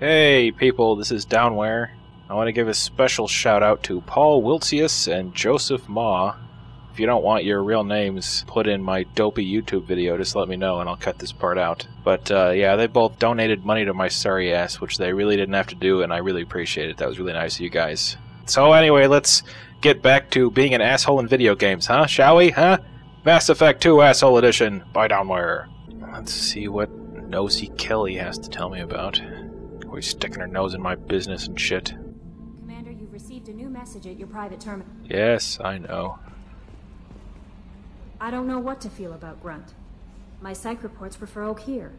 Hey people, this is Downwhere. I want to give a special shout out to Paul Wiltsius and Joseph Ma. If you don't want your real names put in my dopey YouTube video, just let me know and I'll cut this part out. But yeah, they both donated money to my sorry ass, which they really didn't have to do, and I really appreciate it. That was really nice of you guys. So anyway, let's get back to being an asshole in video games, huh? Shall we, huh? Mass Effect 2 Asshole Edition by Downwhere. Let's see what Nosy Kelly has to tell me about. Always sticking her nose in my business and shit. Commander, you've received a new message at your private terminal. Yes, I know. I don't know what to feel about Grunt. My psych reports prefer Oak here.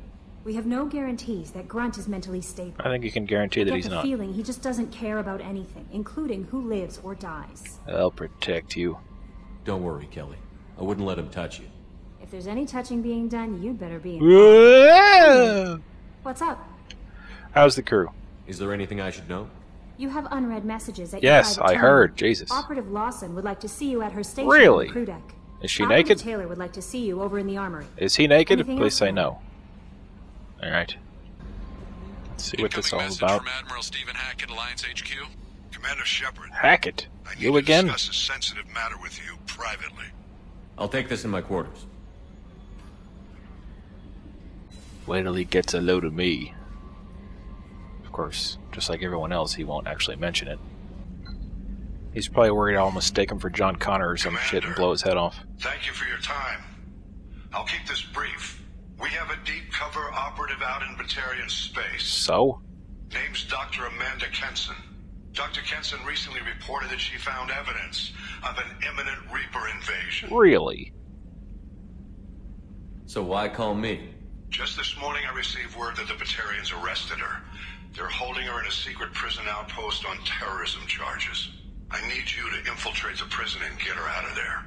We have no guarantees that Grunt is mentally stable. I think you can guarantee that he's not. I get the feeling he just doesn't care about anything, including who lives or dies. I'll protect you. Don't worry, Kelly. I wouldn't let him touch you. If there's any touching being done, you'd better be in. What's up? How's the crew? Is there anything I should know? You have unread messages at yes, your private I terminal. heard. Jesus. Operative Lawson would like to see you at her station really? on the crew deck. Is she Operative naked? Taylor would like to see you over in the armory. Is he naked? Anything Please else? say no. Alright. Let's see what this is all about. From Admiral Stephen Hackett, Alliance HQ. Commander Shepard. Hackett? I need You to again? discuss a sensitive matter with you privately. I'll take this in my quarters. Wait till he gets a load of me. Of course, just like everyone else, he won't actually mention it. He's probably worried I'll mistake him for John Connor or some Commander, shit and blow his head off. Thank you for your time. I'll keep this brief. We have a deep cover operative out in Batarian space. So? Name's Dr. Amanda Kenson. Dr. Kenson recently reported that she found evidence of an imminent Reaper invasion. Really? So why call me? Just this morning I received word that the Batarians arrested her. They're holding her in a secret prison outpost on terrorism charges. I need you to infiltrate the prison and get her out of there.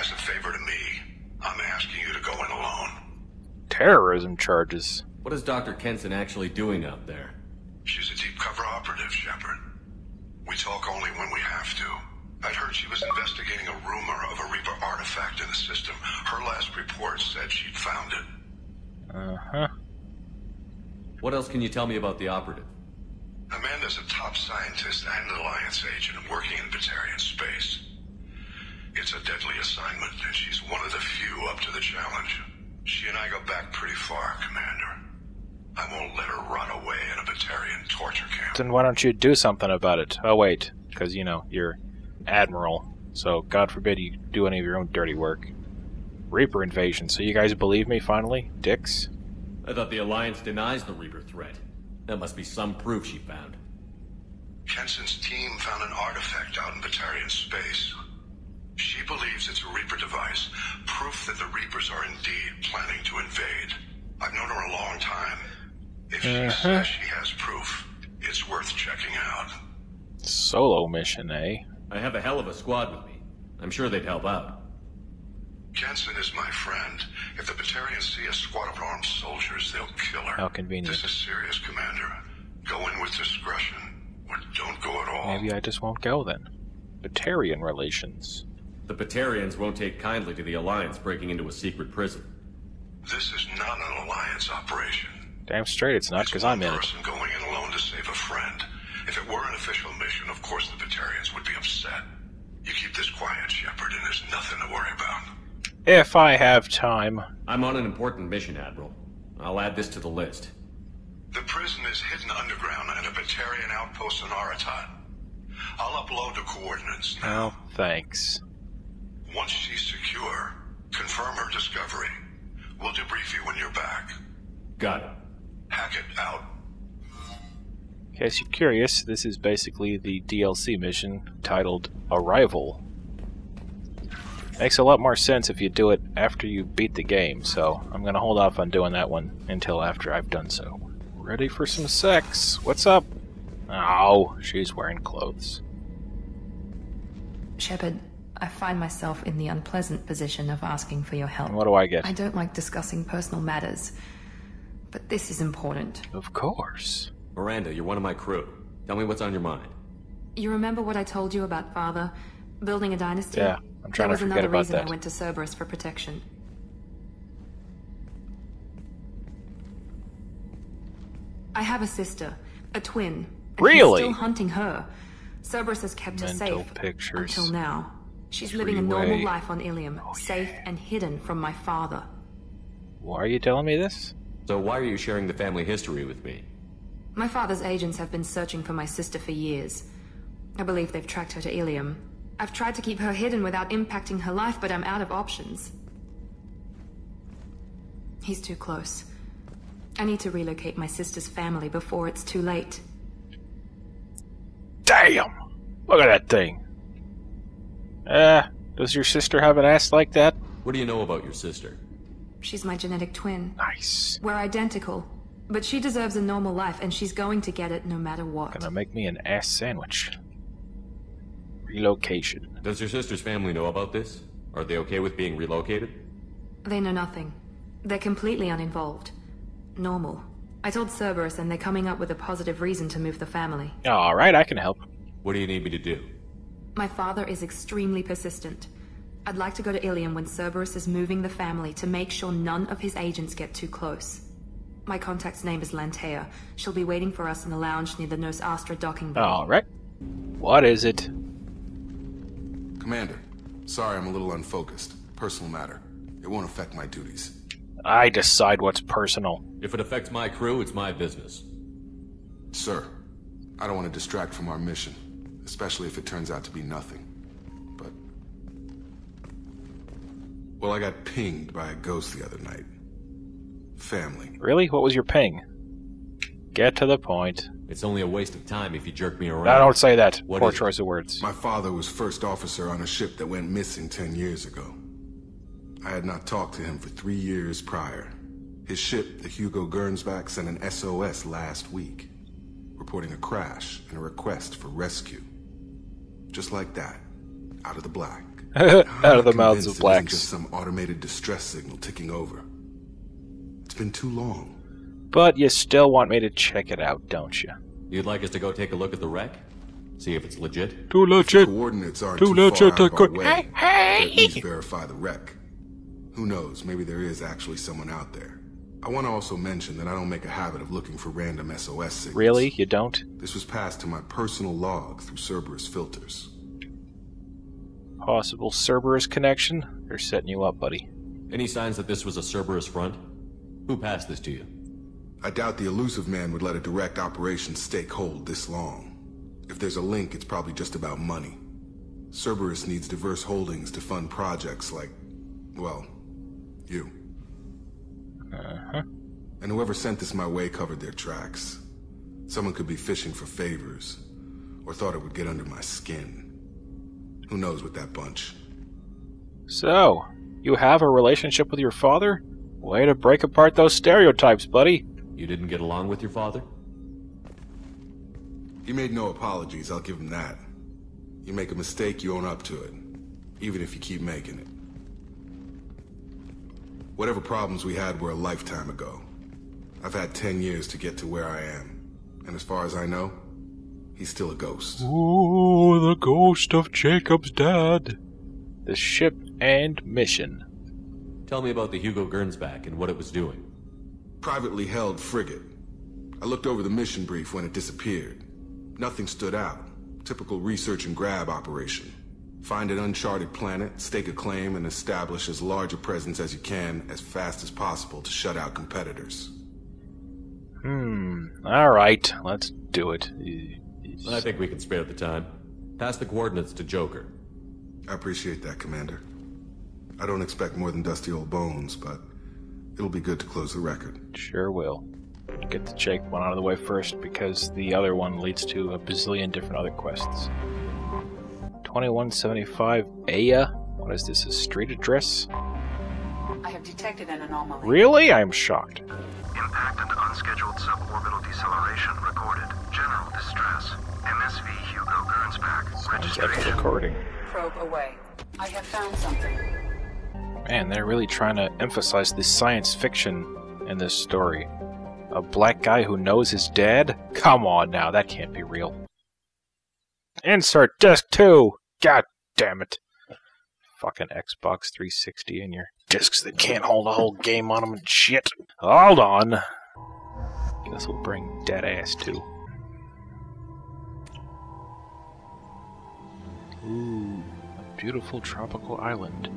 As a favor to me, I'm asking you to go in alone. Terrorism charges? What is Dr. Kenson actually doing out there? She's a deep cover operative, Shepard. We talk only when we have to. I'd heard she was investigating a rumor of a Reaper artifact in the system. Her last report said she'd found it. Uh-huh. What else can you tell me about the operative? Amanda's a top scientist and Alliance agent working in Batarian space. It's a deadly assignment, and she's one of the few up to the challenge. She and I go back pretty far, Commander. I won't let her run away in a Batarian torture camp. Then why don't you do something about it? Oh wait, because, you know, you're Admiral, so God forbid you do any of your own dirty work. Reaper invasion, so you guys believe me finally? Dicks? I thought the Alliance denies the Reaper threat. That must be some proof she found. Kenson's team found an artifact out in Batarian space. She believes it's a Reaper device, proof that the Reapers are indeed planning to invade. I've known her a long time. If she says she has proof, it's worth checking out. Solo mission, eh? I have a hell of a squad with me. I'm sure they'd help out. Kenson is my friend. If the Batarians see a squad of armed soldiers, they'll kill her. How convenient. This is serious, Commander. Go in with discretion, or don't go at all. Maybe I just won't go then. Batarian relations. The Batarians won't take kindly to the Alliance breaking into a secret prison. This is not an Alliance operation. Damn straight it's not, because I'm in it. It's one person going in alone to save a friend. If it were an official mission, of course the Batarians would be upset. You keep this quiet, Shepard, and there's nothing to worry about. If I have time. I'm on an important mission, Admiral. I'll add this to the list. The prison is hidden underground in a Batarian outpost on Aratat. I'll upload the coordinates now. Oh, thanks. Once she's secure, confirm her discovery. We'll debrief you when you're back. Got it. Hackett out. In case you're curious, this is basically the DLC mission titled Arrival. Makes a lot more sense if you do it after you beat the game, so I'm gonna hold off on doing that one until after I've done so. Ready for some sex? What's up? Oh, she's wearing clothes. Shepard, I find myself in the unpleasant position of asking for your help. And what do I get? I don't like discussing personal matters, but this is important. Of course. Miranda, you're one of my crew. Tell me what's on your mind. You remember what I told you about Father? Building a dynasty? Yeah, I'm trying to forget about that. There was another reason I went to Cerberus for protection. I have a sister, A twin. Really? He's still hunting her. Cerberus has kept her Mental safe. pictures. Until now. She's living a normal Three-way. life on Ilium, safe and hidden from my father. Why are you telling me this? So why are you sharing the family history with me? My father's agents have been searching for my sister for years. I believe they've tracked her to Ilium. I've tried to keep her hidden without impacting her life, but I'm out of options. He's too close. I need to relocate my sister's family before it's too late. Damn! Look at that thing. Does your sister have an ass like that? What do you know about your sister? She's my genetic twin. Nice. We're identical. But she deserves a normal life, and she's going to get it no matter what. Gonna make me an ass sandwich. Relocation. Does your sister's family know about this? Are they okay with being relocated? They know nothing. They're completely uninvolved. Normal. I told Cerberus, and they're coming up with a positive reason to move the family. Alright, I can help. What do you need me to do? My father is extremely persistent. I'd like to go to Ilium when Cerberus is moving the family to make sure none of his agents get too close. My contact's name is Lantea. She'll be waiting for us in the lounge near the Nos Astra docking bay. Alright. What is it? Commander, sorry I'm a little unfocused. Personal matter. It won't affect my duties. I decide what's personal. If it affects my crew, it's my business. Sir, I don't want to distract from our mission, especially if it turns out to be nothing. But... well, I got pinged by a ghost the other night. Family. Really? What was your ping? Get to the point. It's only a waste of time if you jerk me around. No, don't say that. What Poor is it? choice of words. My father was first officer on a ship that went missing 10 years ago. I had not talked to him for 3 years prior. His ship, the Hugo Gernsback, sent an SOS last week, reporting a crash and a request for rescue. Just like that, out of the black. Out of the mouths of It isn't blacks. just some automated distress signal ticking over. It's been too long. But you still want me to check it out, don't you? You'd like us to go take a look at the wreck? See if it's legit? Too legit. Coordinates aren't Too too far legit out of our to- way. Hey, To at least verify the wreck. Who knows, maybe there is actually someone out there. I want to also mention that I don't make a habit of looking for random SOS signals. Really? You don't? This was passed to my personal log through Cerberus filters. Possible Cerberus connection? They're setting you up, buddy. Any signs that this was a Cerberus front? Who passed this to you? I doubt the elusive man would let a direct operation stake hold this long. If there's a link, it's probably just about money. Cerberus needs diverse holdings to fund projects like, well, you. Uh-huh. And whoever sent this my way covered their tracks. Someone could be fishing for favors, or thought it would get under my skin. Who knows with that bunch? So, you have a relationship with your father? Way to break apart those stereotypes, buddy. You didn't get along with your father? He made no apologies, I'll give him that. You make a mistake, you own up to it. Even if you keep making it. Whatever problems we had were a lifetime ago. I've had 10 years to get to where I am. And as far as I know, he's still a ghost. Ooh, the ghost of Jacob's dad. The ship and mission. Tell me about the Hugo Gernsback and what it was doing. Privately held frigate. I looked over the mission brief when it disappeared. Nothing stood out. Typical research and grab operation. Find an uncharted planet, stake a claim, and establish as large a presence as you can as fast as possible to shut out competitors. Alright, let's do it. I think we can spare the time. Pass the coordinates to Joker. I appreciate that, Commander. I don't expect more than dusty old bones, but it'll be good to close the record. Sure will. Get the Jake one out of the way first, because the other one leads to a bazillion different other quests. 2175 Aya? What is this, a street address? I have detected an anomaly. Really? I am shocked. Impact and unscheduled suborbital deceleration recorded. General distress. MSV Hugo Gernsback. Sounds like a Registration. recording. Probe away. I have found something. Man, they're really trying to emphasize the science fiction in this story. A black guy who knows his dad? Come on now, that can't be real. Insert disc 2! God damn it. Fucking Xbox 360 and your discs that can't hold a whole game on them and shit. Hold on. Guess we'll bring dead ass too. Ooh, a beautiful tropical island.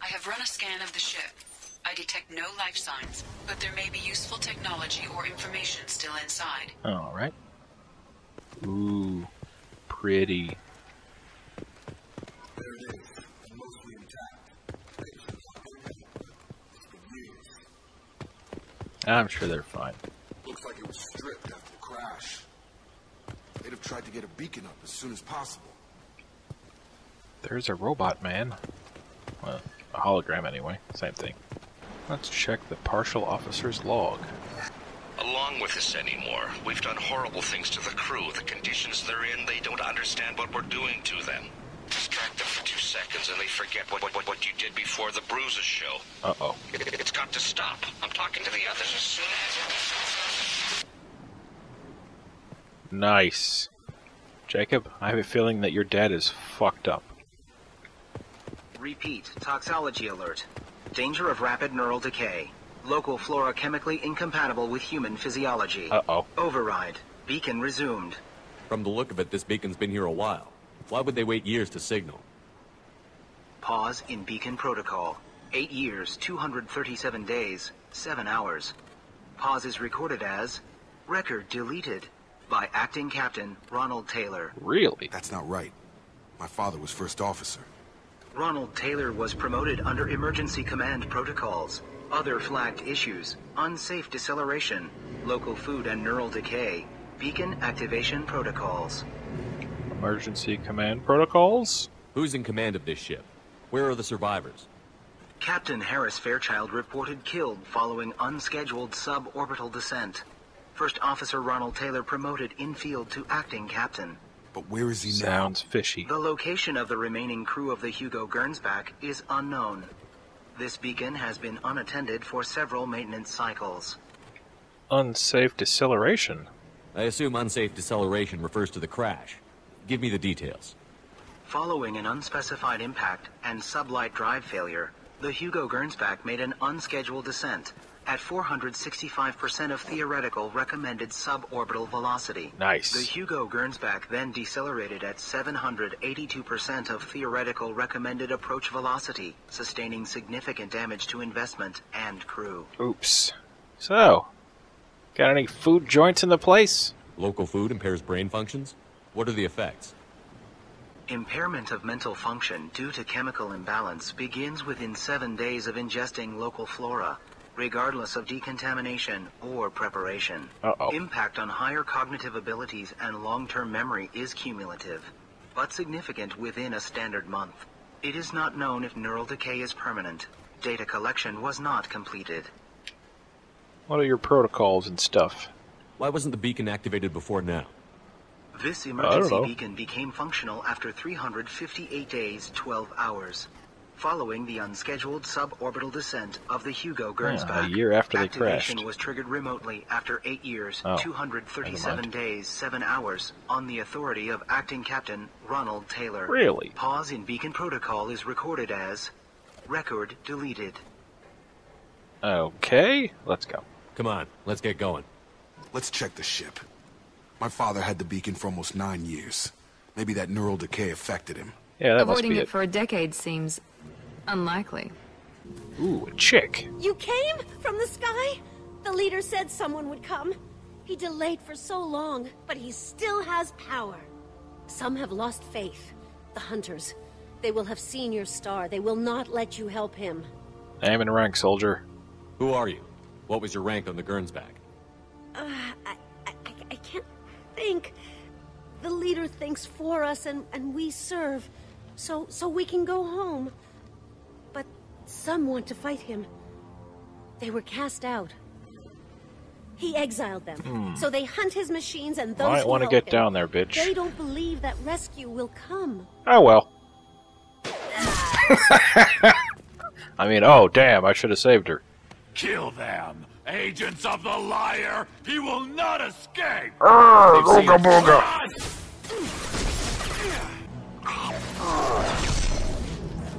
I have run a scan of the ship. I detect no life signs, but there may be useful technology or information still inside. Alright. Ooh, pretty. There it is, mostly intact. I'm sure they're fine. Looks like it was stripped after the crash. They'd have tried to get a beacon up as soon as possible. There's a robot man. Well, a hologram anyway. Same thing. Let's check the partial officer's log. Along with this anymore. We've done horrible things to the crew. The conditions they're in, they don't understand what we're doing to them. Distract them for 2 seconds and they forget what you did before the bruises show. Uh-oh. It's got to stop. I'm talking to the others as soon as... Nice. Jacob, I have a feeling that your dad is fucked up. Repeat, toxology alert. Danger of rapid neural decay. Local flora chemically incompatible with human physiology. Uh-oh. Override. Beacon resumed. From the look of it, this beacon's been here a while. Why would they wait years to signal? Pause in beacon protocol. 8 years, 237 days, 7 hours. Pause is recorded as record deleted by Acting Captain Ronald Taylor. Really? That's not right. My father was first officer. Ronald Taylor was promoted under emergency command protocols. Other flagged issues: unsafe deceleration, local food and neural decay, beacon activation protocols. Emergency command protocols? Who's in command of this ship? Where are the survivors? Captain Harris Fairchild reported killed following unscheduled suborbital descent. First Officer Ronald Taylor promoted in-field to acting captain. But where is he now? Sounds fishy. The location of the remaining crew of the Hugo Gernsback is unknown. This beacon has been unattended for several maintenance cycles. Unsafe deceleration? I assume unsafe deceleration refers to the crash. Give me the details. Following an unspecified impact and sublight drive failure, the Hugo Gernsback made an unscheduled descent at 465% of theoretical recommended suborbital velocity. Nice. The Hugo Gernsback then decelerated at 782% of theoretical recommended approach velocity, sustaining significant damage to investment and crew. Oops. So, got any food joints in the place? Local food impairs brain functions? What are the effects? Impairment of mental function due to chemical imbalance begins within 7 days of ingesting local flora, regardless of decontamination or preparation. Uh-oh. Impact on higher cognitive abilities and long-term memory is cumulative, but significant within a standard month. It is not known if neural decay is permanent. Data collection was not completed. What are your protocols and stuff? Why wasn't the beacon activated before now? This emergency beacon became functional after 358 days, 12 hours. Following the unscheduled suborbital descent of the Hugo Gernsback, a year after they activation crashed. was triggered remotely after 8 years, Oh, 237 days, 7 hours, on the authority of Acting Captain Ronald Taylor. Really? Pause in beacon protocol is recorded as record deleted. Okay, let's go. Come on, let's get going. Let's check the ship. My father had the beacon for almost 9 years. Maybe that neural decay affected him. Yeah, that Avoiding must be it for a decade seems unlikely. Ooh, a chick. You came from the sky? The leader said someone would come. He delayed for so long, but he still has power. Some have lost faith. The hunters. They will have seen your star. They will not let you help him. Name and rank, soldier. Who are you? What was your rank on the Gernsback? I can't think. The leader thinks for us and we serve. So we can go home. But some want to fight him. They were cast out. He exiled them. So they hunt his machines and those Might who want to help get him. down there, bitch. They don't believe that rescue will come. Oh well. I mean, oh damn, I should have saved her. Kill them! Agents of the liar! He will not escape! Booga booga!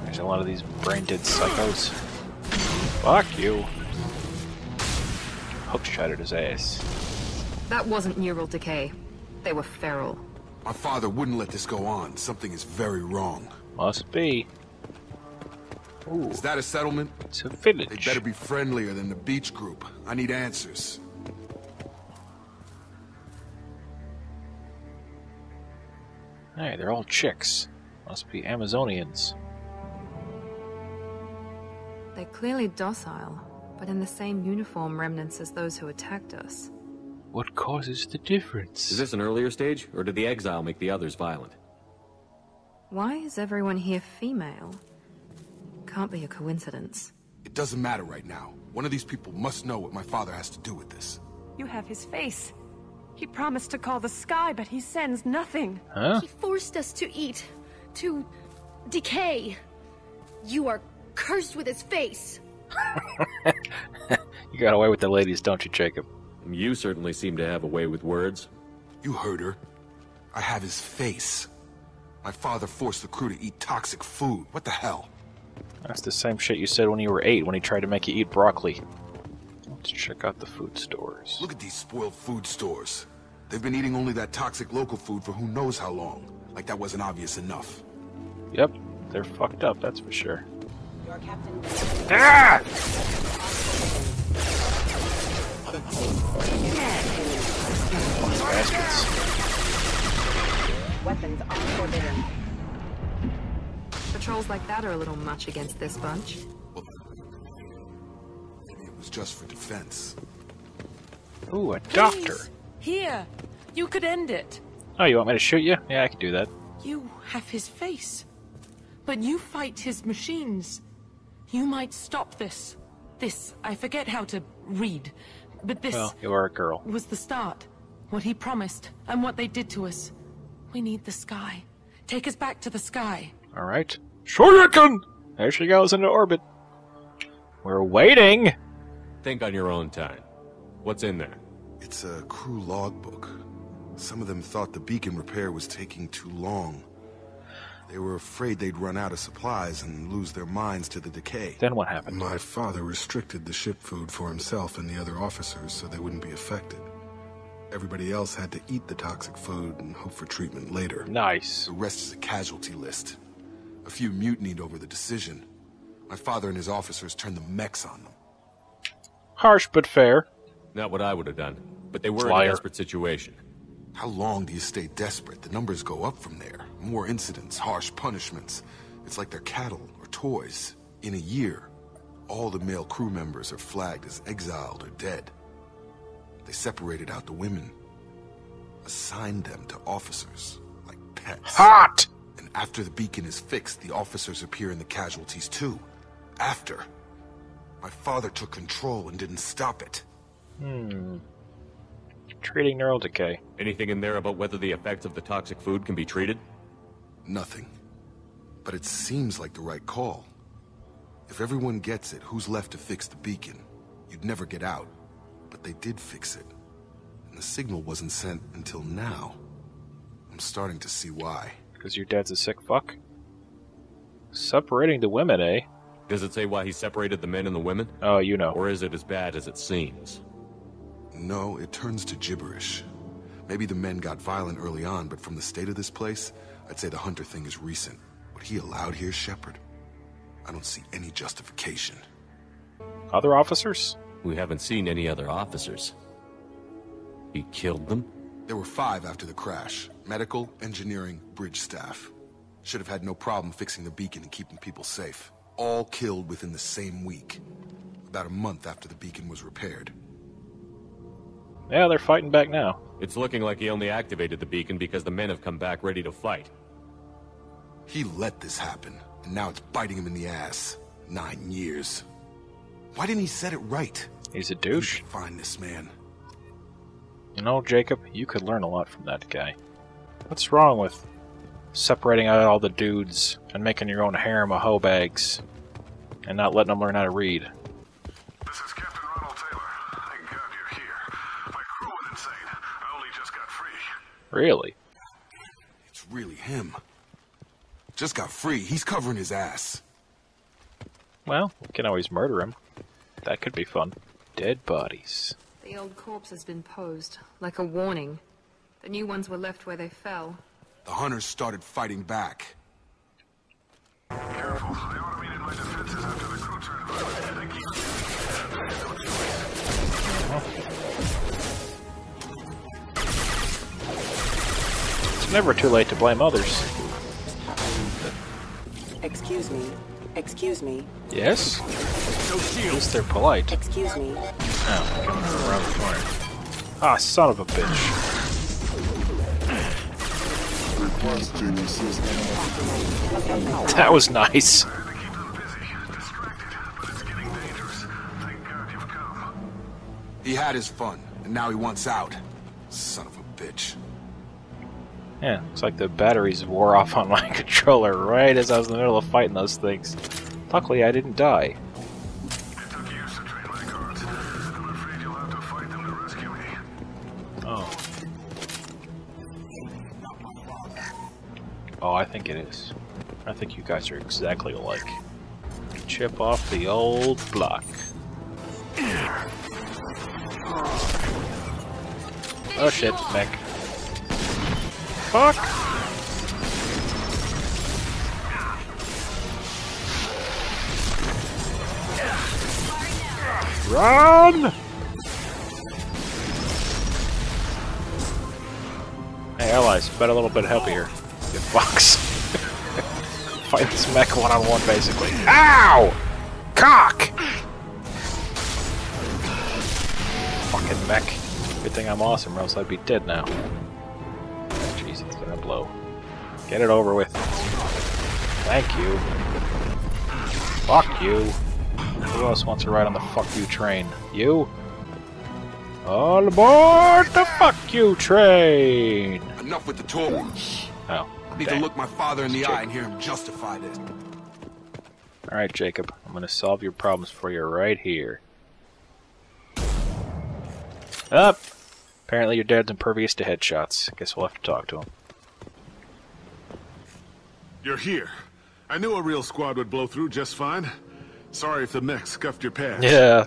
There's a lot of these brain-dead psychos. Fuck you. Hook shot at his ass. That wasn't neural decay. They were feral. My father wouldn't let this go on. Something is very wrong. Must be. Ooh. Is that a settlement? It's a village. They better be friendlier than the beach group. I need answers. Hey, they're all chicks. Must be Amazonians. They're clearly docile, but in the same uniform remnants as those who attacked us. What causes the difference? Is this an earlier stage, or did the exile make the others violent? Why is everyone here female? Can't be a coincidence. It doesn't matter right now. One of these people must know what my father has to do with this. You have his face. He promised to call the sky, but he sends nothing. Huh? He forced us to eat, to decay. You are cursed with his face. You got away with the ladies, don't you, Jacob? You certainly seem to have a way with words. You heard her. I have his face. My father forced the crew to eat toxic food. What the hell? That's the same shit you said when you were 8 when he tried to make you eat broccoli. Let's check out the food stores. Look at these spoiled food stores. They've been eating only that toxic local food for who knows how long. Like that wasn't obvious enough. Yep, they're fucked up, that's for sure. Your captain. Ah! Bastards. Weapons are forbidden. Patrols like that are a little much against this bunch. Well, maybe it was just for defense. Ooh, a doctor. Please. Here. You could end it. Oh, you want me to shoot you? Yeah, I can do that. You have his face. But you fight his machines. You might stop this. This, I forget how to read. But this... Well, you are a girl. ...was the start. What he promised, and what they did to us. We need the sky. Take us back to the sky. Alright. Shuriken! There she goes into orbit. We're waiting! Think on your own time. What's in there? It's a crew logbook. Some of them thought the beacon repair was taking too long. They were afraid they'd run out of supplies and lose their minds to the decay. Then what happened? My father restricted the ship food for himself and the other officers so they wouldn't be affected. Everybody else had to eat the toxic food and hope for treatment later. Nice. The rest is a casualty list. A few mutinied over the decision. My father and his officers turned the mechs on them. Harsh but fair. Not what I would have done, but they were in Liar. a desperate situation. How long do you stay desperate? The numbers go up from there. More incidents, harsh punishments. It's like they're cattle or toys. In a year, all the male crew members are flagged as exiled or dead. They separated out the women, assigned them to officers, like pets. Hot! And after the beacon is fixed, the officers appear in the casualties too. After. My father took control and didn't stop it. Treating neural decay. Anything in there about whether the effects of the toxic food can be treated? Nothing. But it seems like the right call. If everyone gets it, who's left to fix the beacon? You'd never get out. But they did fix it. And the signal wasn't sent until now. I'm starting to see why. Because your dad's a sick fuck? Separating the women, eh? Does it say why he separated the men and the women? Oh, you know. Or is it as bad as it seems? No, it turns to gibberish. Maybe the men got violent early on, but from the state of this place, I'd say the Hunter thing is recent. What he allowed here, Shepard, I don't see any justification. Other officers? We haven't seen any other officers. He killed them? There were 5 after the crash. Medical, engineering, bridge staff. Should have had no problem fixing the beacon and keeping people safe. All killed within the same week. About a month after the beacon was repaired. Yeah, they're fighting back now. It's looking like he only activated the beacon because the men have come back ready to fight. He let this happen, and now it's biting him in the ass. 9 years. Why didn't he set it right? He's a douche. Find this man. You know, Jacob, you could learn a lot from that guy. What's wrong with separating out all the dudes and making your own harem of hoe bags and not letting them learn how to read? This is Captain Really? It's really him. Just got free. He's covering his ass. Well, we can always murder him. That could be fun. Dead bodies. The old corpse has been posed, like a warning. The new ones were left where they fell. The hunters started fighting back. Careful. I automated my defenses after the crew turned violent. They keep It's never too late to blame others. Excuse me. Excuse me. Yes? At least they're polite. Excuse me. Oh, coming around the corner. Ah, son of a bitch. That was nice. He had his fun, and now he wants out. Son of a bitch. Yeah, looks like the batteries wore off on my controller right as I was in the middle of fighting those things. Luckily, I didn't die. It took years to train my guards. I'm afraid you'll have to fight them to rescue me. Oh. Oh, I think it is. I think you guys are exactly alike. Chip off the old block. Oh shit, mech. Fuck! Run! Hey, allies, bet a little bit of help here. You fucks. Fight this mech one-on-one, basically. Ow! Cock! Fucking mech. Good thing I'm awesome, or else I'd be dead now. Jeez, it's gonna blow. Get it over with. Thank you. Fuck you. Who else wants to ride on the fuck you train? You? All aboard the fuck you train! Enough with the talk. Oh. I need to look my father in the eye and hear him justify this. Alright, Jacob. I'm gonna solve your problems for you right here. Up! Apparently your dad's impervious to headshots. Guess we'll have to talk to him. You're here. I knew a real squad would blow through just fine. Sorry if the mech scuffed your pass. Yeah.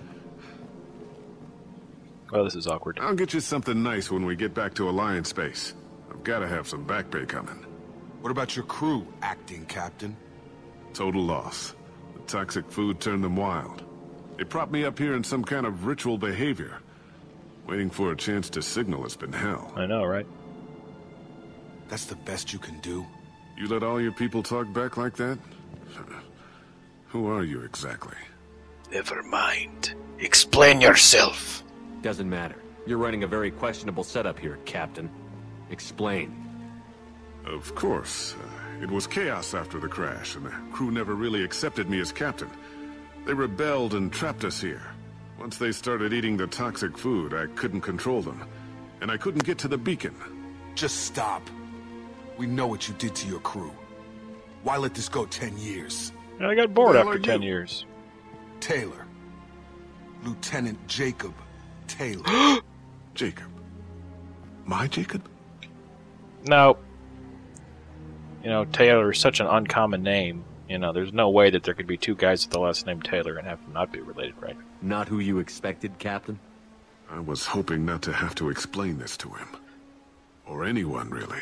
Well, this is awkward. I'll get you something nice when we get back to Alliance space. I've gotta have some back pay coming. What about your crew, acting captain? Total loss. The toxic food turned them wild. They propped me up here in some kind of ritual behavior. Waiting for a chance to signal has been hell. I know, right? That's the best you can do? You let all your people talk back like that? Who are you exactly? Never mind. Explain yourself. Doesn't matter. You're running a very questionable setup here, Captain. Explain. Of course. It was chaos after the crash, and the crew never really accepted me as captain. They rebelled and trapped us here. Once they started eating the toxic food, I couldn't control them. And I couldn't get to the beacon. Just stop. We know what you did to your crew. Why let this go 10 years? I got bored after 10 years. Taylor. Lieutenant Jacob Taylor. Jacob. My Jacob? No. You know, Taylor is such an uncommon name. You know, there's no way that there could be two guys with the last name Taylor and have them not be related, right? Not who you expected, Captain? I was hoping not to have to explain this to him. Or anyone, really.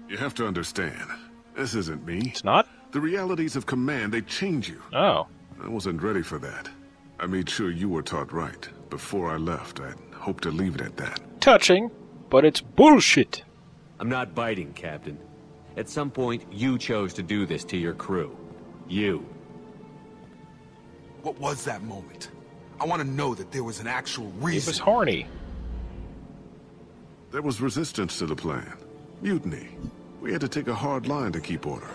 You have to understand. This isn't me. It's not? The realities of command, they change you. Oh. I wasn't ready for that. I made sure you were taught right. Before I left, I'd hoped to leave it at that. Touching, but it's bullshit. I'm not biting, Captain. At some point, you chose to do this to your crew. You. What was that moment? I want to know that there was an actual reason. He was horny. There was resistance to the plan. Mutiny. We had to take a hard line to keep order.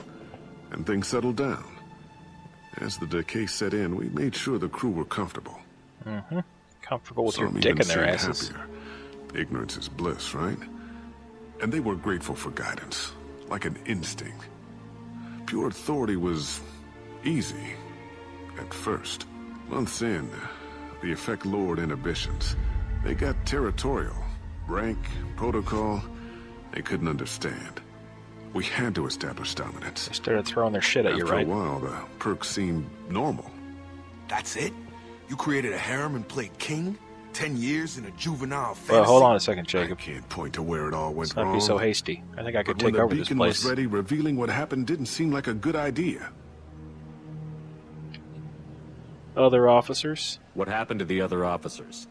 And things settled down. As the decay set in, we made sure the crew were comfortable. Mm-hmm. Comfortable with your Some dick even in their seemed asses. happier. Ignorance is bliss, right? And they were grateful for guidance. Like an instinct. Pure authority was easy. At first. Months in, the effect lowered inhibitions. They got territorial. Rank, protocol, They couldn't understand. We had to establish dominance. They started throwing their shit at you, right? After a while, the perks seemed normal. That's it? You created a harem and played king? 10 years in a juvenile fantasy? Well, hold on a second, Jacob. I can't point to where it all went wrong. Let's not be so hasty. I think I could But take over when this the beacon place. was ready, revealing what happened didn't seem like a good idea. Other officers? What happened to the other officers?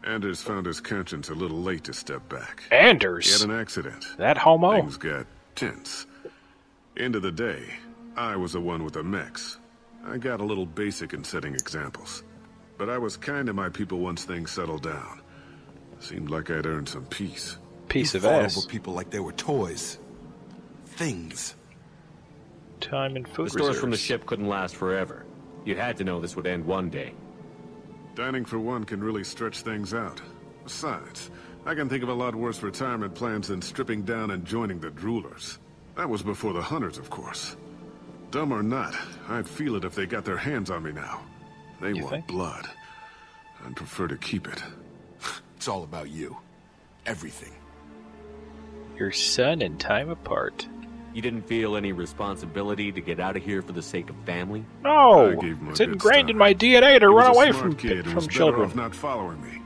Anders found his conscience a little late to step back. Anders? He had an accident. That homo? Things got tense. End of the day, I was the one with the mechs. I got a little basic in setting examples. But I was kind to my people once things settled down. Seemed like I'd earned some peace. Piece of fought ass. over people like they were toys. Things. Time and food The stores reserves. from the ship couldn't last forever. You had to know this would end one day. Dining for one can really stretch things out. Besides, I can think of a lot worse retirement plans than stripping down and joining the droolers. That was before the hunters, of course. Dumb or not, I'd feel it if they got their hands on me now. They want blood. I'd prefer to keep it. It's all about you. Everything. Your son and time apart. You didn't feel any responsibility to get out of here for the sake of family? No! I gave him a It's good ingrained in start. my DNA to He was run a away smart from kid who was better children. off not following me.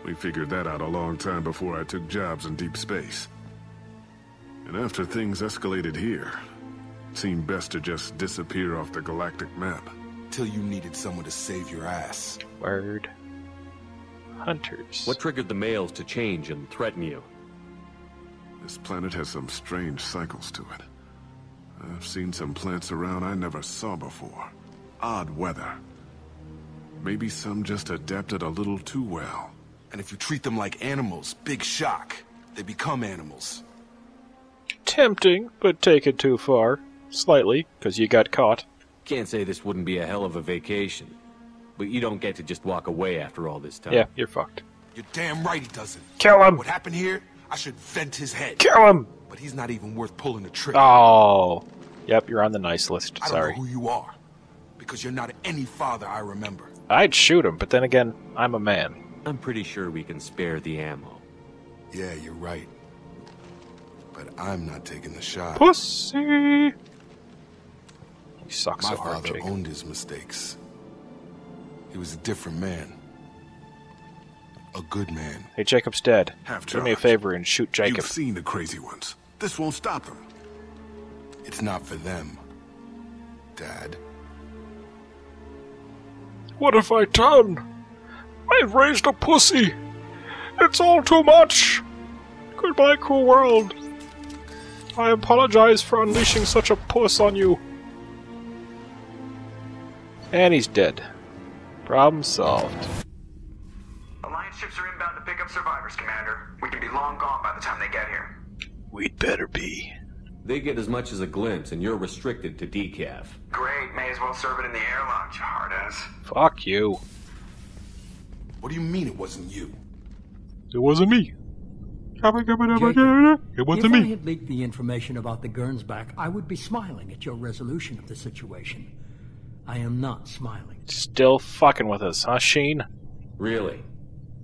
We figured that out a long time before I took jobs in deep space. And after things escalated here, it seemed best to just disappear off the galactic map. Till you needed someone to save your ass. Word. Hunters. What triggered the males to change and threaten you? This planet has some strange cycles to it. I've seen some plants around I never saw before. Odd weather. Maybe some just adapted a little too well. And if you treat them like animals, big shock. They become animals. Tempting, but take it too far. Slightly, because you got caught. Can't say this wouldn't be a hell of a vacation. But you don't get to just walk away after all this time. Yeah, you're fucked. You're damn right he doesn't. Kill him! What happened here, I should vent his head. Kill him! But he's not even worth pulling the trigger. Oh. Yep, you're on the nice list. I don't Sorry. know who you are. Because you're not any father I remember. I'd shoot him, but then again, I'm a man. I'm pretty sure we can spare the ammo. Yeah, you're right. But I'm not taking the shot. Pussy! You suck My so hard, father Jacob. owned his mistakes. He was a different man. A good man. Hey, Jacob's dead. Half Do me a charged. favor and shoot Jacob. You've seen the crazy ones. This won't stop them. It's not for them, Dad. What have I done? I've raised a pussy. It's all too much. Goodbye, cool world. I apologize for unleashing such a puss on you. And he's dead. Problem solved. Alliance ships are inbound to pick up survivors, Commander. We can be long gone by the time they get here. We'd better be. They get as much as a glimpse, and you're restricted to decaf. Great, may as well serve it in the airlock, you hard ass. Fuck you. What do you mean it wasn't you? It wasn't me. Jacob, It wasn't if I me. had leaked the information about the Gernsback, I would be smiling at your resolution of the situation. I am not smiling. Still fucking with us, huh, Sheen? Really?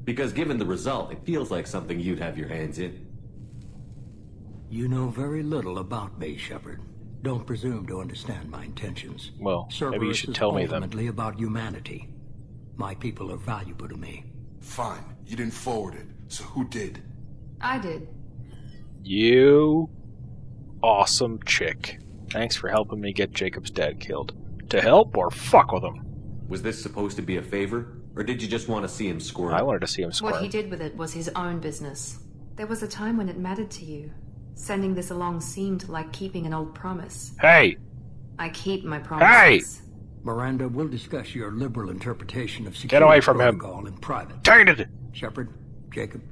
Because given the result, it feels like something you'd have your hands in. You know very little about me, Shepard. Don't presume to understand my intentions. Well, maybe you Cerberus should is tell me them. ultimately about humanity. My people are valuable to me. Fine. You didn't forward it. So who did? I did. You awesome chick. Thanks for helping me get Jacob's dad killed. To help or fuck with him? Was this supposed to be a favor? Or did you just want to see him squirm? I wanted to see him squirm. What he did with it was his own business. There was a time when it mattered to you. Sending this along seemed like keeping an old promise. Hey! I keep my promises. Hey! Miranda, we'll discuss your liberal interpretation of security Get away from him. protocol in private. Tainted! Shepard, Jacob.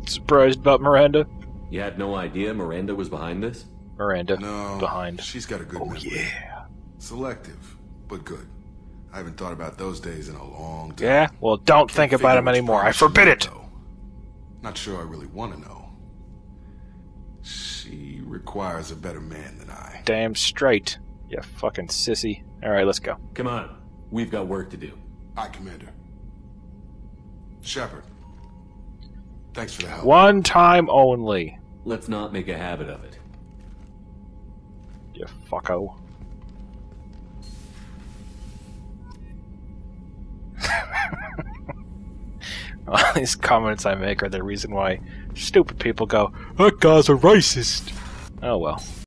Surprised about Miranda? You had no idea Miranda was behind this? Miranda. No. Behind. She's got a good memory. Yeah. Selective, but good. I haven't thought about those days in a long time. Yeah? Well, don't think about him anymore. I forbid it! Not sure I really want to know. She requires a better man than I. Damn straight. You fucking sissy. Alright, let's go. Come on. We've got work to do. Aye, Commander. Shepard. Thanks for the help. One time only. Let's not make a habit of it. You fucko. All these comments I make are the reason why stupid people go, that guy's a racist. Oh well.